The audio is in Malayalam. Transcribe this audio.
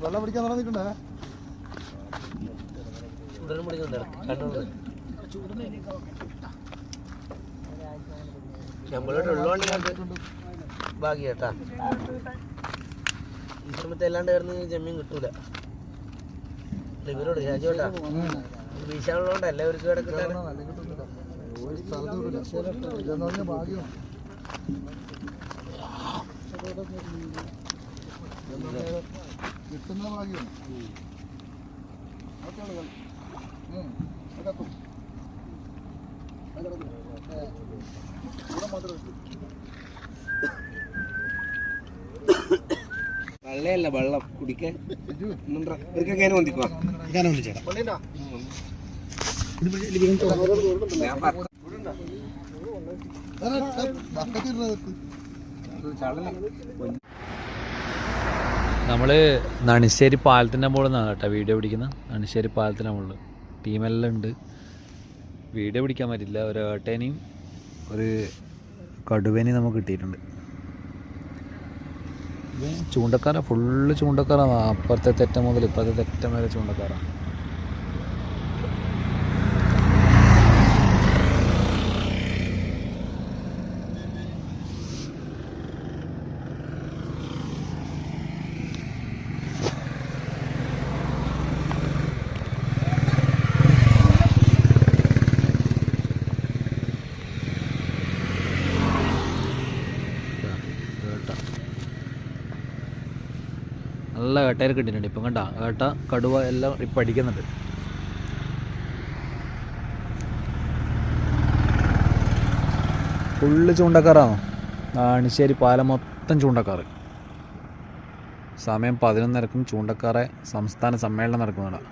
വെള്ളം പിടിക്കാൻ നടന്നിട്ടുണ്ടേ ഭാഗ്യ കേട്ടാ ഈ സമയത്ത് എല്ലാണ്ട് കയറുന്ന ജമ്മീൻ കിട്ടൂല ഇവരോട് രാജോട്ടാ വീശാനുള്ളതുകൊണ്ട് എല്ലാവർക്കും കിടക്കില്ല ഭാഗ്യം കിട്ടുന്ന ഭാഗ്യം വെള്ളയല്ല വെള്ളം കുടിക്കാൻ നമ്മൾ നണിശ്ശേരി പാലത്തിൻ്റെ മുകളിൽ നിന്നാണ് കേട്ടോ വീഡിയോ പിടിക്കുന്നത്. നണിശ്ശേരി പാലത്തിൻ്റെ മുകളിൽ ടീമെല്ലാം ഉണ്ട്. വീഡിയോ പിടിക്കാൻ പറ്റില്ല. ഒരു ഏട്ടേനെയും ഒരു കടുവേനെയും നമുക്ക് കിട്ടിയിട്ടുണ്ട്. ചൂണ്ടക്കാര ഫുള്ള് ചൂണ്ടക്കാരാണ്. അപ്പുറത്തെ തെറ്റം മുതൽ ഇപ്പുറത്തെ തെറ്റം വരെ ചൂണ്ടക്കാരാണ്. നല്ല ഏട്ടയിൽ കിട്ടിയിട്ടുണ്ട്. ഇപ്പം കണ്ട ഏട്ട കടുവ എല്ലാം ഇപ്പം അടിക്കുന്നുണ്ട്. ഫുള്ള് ചൂണ്ടക്കാരാണോ? നണിശ്ശേരി പാലം മൊത്തം ചൂണ്ടക്കാർ. സമയം 11:30 ചൂണ്ടക്കാരെ സംസ്ഥാന സമ്മേളനം നടക്കുന്നതാണ്.